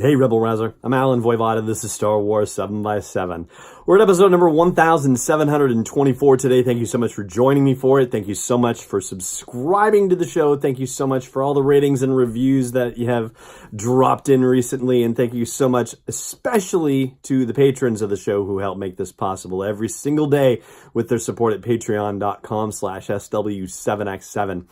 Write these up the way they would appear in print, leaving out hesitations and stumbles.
Hey, Rebel Rouser. I'm Alan Voivod, this is Star Wars 7x7. We're at episode number 1724 today. Thank you so much for joining me for it. Thank you so much for subscribing to the show. Thank you so much for all the ratings and reviews that you have dropped in recently. And thank you so much, especially to the patrons of the show who help make this possible every single day with their support at patreon.com/SW7x7.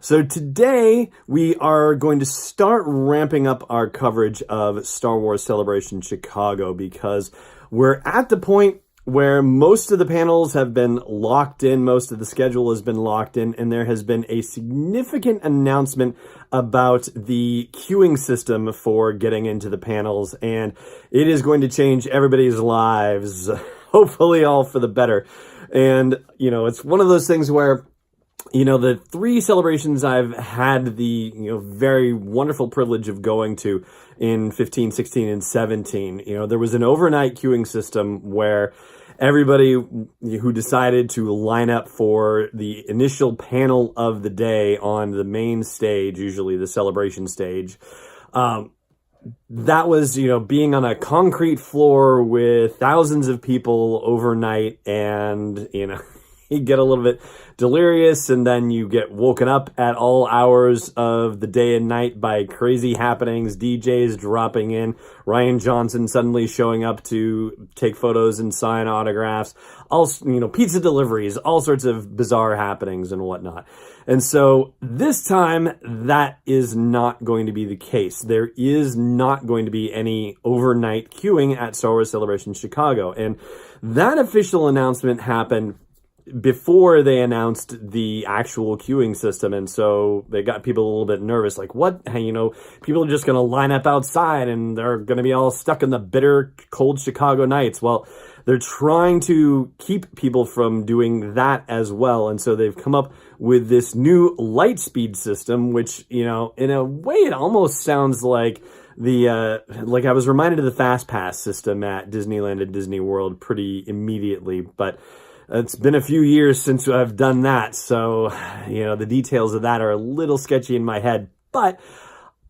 So today we are going to start ramping up our coverage of Star Wars Celebration Chicago because we're at the point where most of the panels have been locked in, most of the schedule has been locked in, and there has been a significant announcement about the queuing system for getting into the panels, and it is going to change everybody's lives, hopefully all for the better. And, you know, it's one of those things where the three celebrations I've had the, very wonderful privilege of going to in 15, 16, and 17, there was an overnight queuing system where everybody who decided to line up for the initial panel of the day on the main stage, usually the celebration stage, that was, being on a concrete floor with thousands of people overnight and, you get a little bit delirious, and then you get woken up at all hours of the day and night by crazy happenings, DJs dropping in, Ryan Johnson suddenly showing up to take photos and sign autographs, all, pizza deliveries, all sorts of bizarre happenings and whatnot. And so this time, that is not going to be the case. There is not going to be any overnight queuing at Star Wars Celebration Chicago. And that official announcement happened before they announced the actual queuing system, and so they got people a little bit nervous, like, what, people are just going to line up outside and they're going to be all stuck in the bitter, cold Chicago nights. Well, they're trying to keep people from doing that as well, and so they've come up with this new light speed system, which, in a way, it almost sounds like like I was reminded of the Fast Pass system at Disneyland and Disney World pretty immediately, but it's been a few years since I've done that, so, the details of that are a little sketchy in my head, but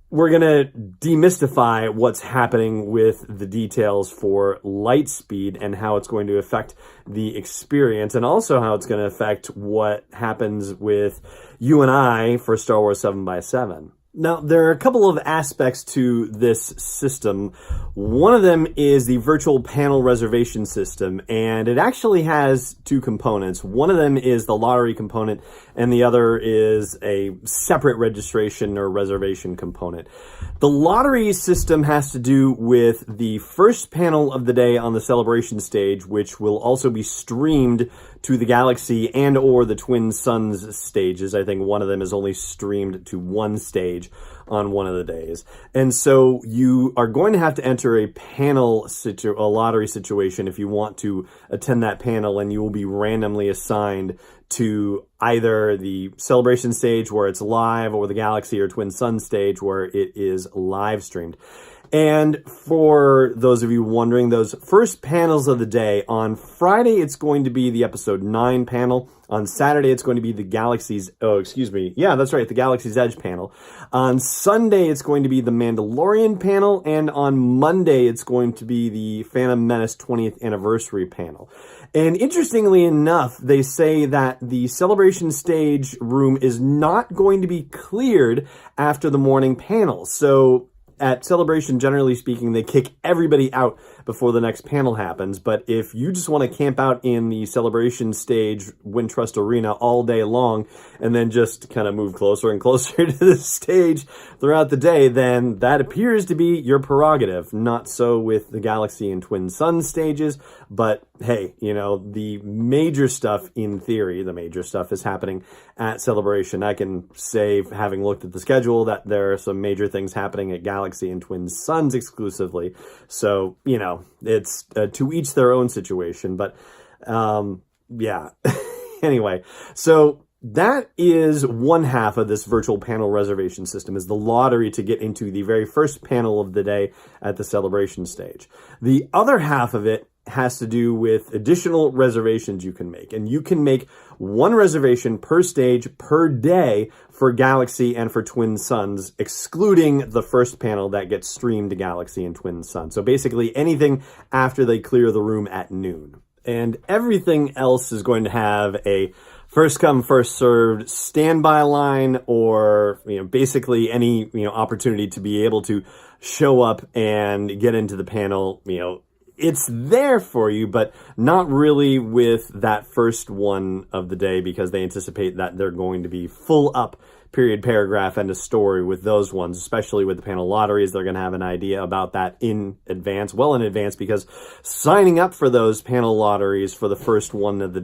we're going to demystify what's happening with the details for Lightspeed and how it's going to affect the experience, and also how it's going to affect what happens with you and I for Star Wars 7x7. Now, there are a couple of aspects to this system. One of them is the virtual panel reservation system, and it actually has two components. One of them is the lottery component, and the other is a separate registration or reservation component. The lottery system has to do with the first panel of the day on the celebration stage, which will also be streamed to the Galaxy and or the Twin Suns stages. I think one of them is only streamed to one stage on one of the days. And so you are going to have to enter a lottery situation if you want to attend that panel, and you will be randomly assigned to either the celebration stage where it's live or the Galaxy or Twin Sun stage where it is live streamed. And for those of you wondering, those first panels of the day, on Friday, it's going to be the episode 9 panel. On Saturday, it's going to be the Galaxy's Edge panel. On Sunday, it's going to be the Mandalorian panel. And on Monday, it's going to be the Phantom Menace 20th anniversary panel. And interestingly enough, they say that the celebration stage room is not going to be cleared after the morning panel. So at Celebration, generally speaking, they kick everybody out before the next panel happens. But if you just want to camp out in the Celebration stage, Wintrust Arena all day long, and then just kind of move closer and closer to the stage throughout the day, then that appears to be your prerogative. Not so with the Galaxy and Twin Sun stages, but hey, the major stuff, in theory, the major stuff is happening at Celebration. I can say, having looked at the schedule, that there are some major things happening at Galaxy and Twin Suns exclusively. So, it's to each their own situation. But, yeah. Anyway, so that is one half of this virtual panel reservation system, is the lottery to get into the very first panel of the day at the celebration stage. The other half of it has to do with additional reservations you can make. And you can make one reservation per stage per day for Galaxy and for Twin Suns, excluding the first panel that gets streamed to Galaxy and Twin Suns. So basically anything after they clear the room at noon. And everything else is going to have a first come, first served standby line, or, basically any, opportunity to be able to show up and get into the panel. It's there for you, but not really with that first one of the day, because they anticipate that they're going to be full up, period, paragraph, and a story with those ones, especially with the panel lotteries. They're going to have an idea about that in advance, well in advance, because signing up for those panel lotteries for the first one of the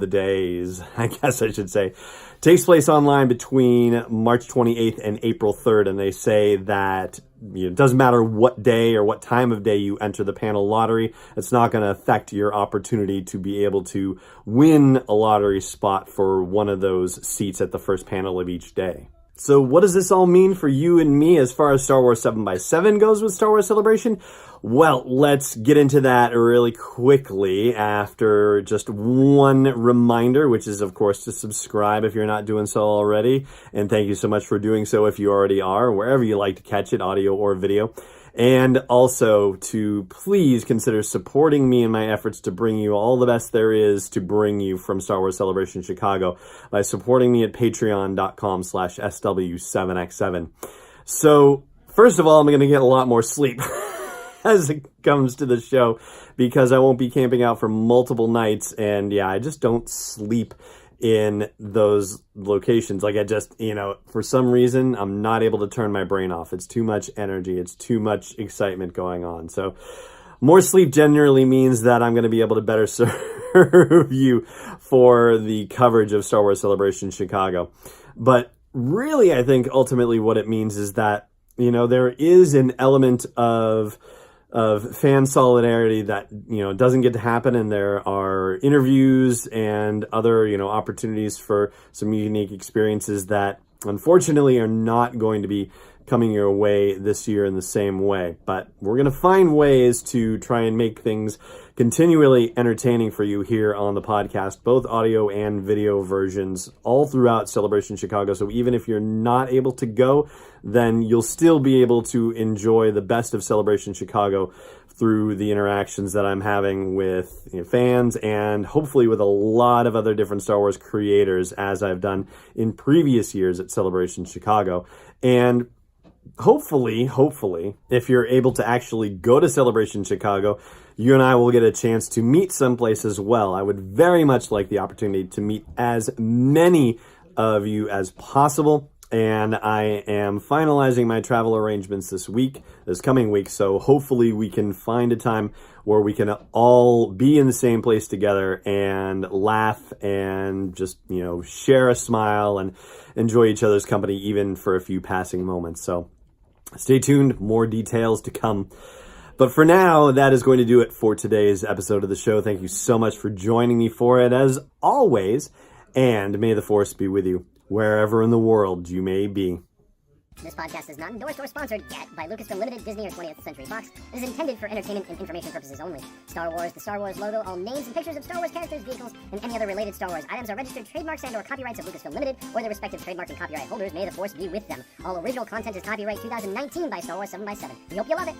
days, I guess I should say, takes place online between March 28th and April 3rd. And they say that it doesn't matter what day or what time of day you enter the panel lottery, it's not going to affect your opportunity to be able to win a lottery spot for one of those seats at the first panel of each day. So what does this all mean for you and me as far as Star Wars 7x7 goes with Star Wars Celebration? Well, let's get into that really quickly after just one reminder, which is, of course, to subscribe if you're not doing so already. And thank you so much for doing so if you already are, wherever you like to catch it, audio or video. And also to please consider supporting me in my efforts to bring you all the best there is to bring you from Star Wars Celebration Chicago by supporting me at patreon.com/SW7x7. So, first of all, I'm going to get a lot more sleep as it comes to the show, because I won't be camping out for multiple nights. And yeah, I just don't sleep in those locations. Like, I just, for some reason, I'm not able to turn my brain off. It's too much energy. It's too much excitement going on. So more sleep generally means that I'm going to be able to better serve you for the coverage of Star Wars Celebration Chicago. But really, I think ultimately what it means is that, there is an element of fan solidarity that, doesn't get to happen. And there are interviews and other, opportunities for some unique experiences that unfortunately are not going to be coming your way this year in the same way. But we're going to find ways to try and make things continually entertaining for you here on the podcast, both audio and video versions all throughout Celebration Chicago. So even if you're not able to go, then you'll still be able to enjoy the best of Celebration Chicago through the interactions that I'm having with fans, and hopefully with a lot of other different Star Wars creators, as I've done in previous years at Celebration Chicago. And hopefully, if you're able to actually go to Celebration Chicago, you and I will get a chance to meet someplace as well. I would very much like the opportunity to meet as many of you as possible. And I am finalizing my travel arrangements this coming week. So hopefully we can find a time where we can all be in the same place together and laugh and just, share a smile and enjoy each other's company, even for a few passing moments. So stay tuned, more details to come. But for now, that is going to do it for today's episode of the show. Thank you so much for joining me for it, as always, and may the Force be with you wherever in the world you may be. This podcast is not endorsed or sponsored yet by Lucasfilm Limited, Disney, or 20th Century Fox. It is intended for entertainment and information purposes only. Star Wars, the Star Wars logo, all names and pictures of Star Wars characters, vehicles, and any other related Star Wars items are registered trademarks and/or copyrights of Lucasfilm Limited or their respective trademark and copyright holders. May the Force be with them. All original content is copyright 2019 by Star Wars 7x7. We hope you love it.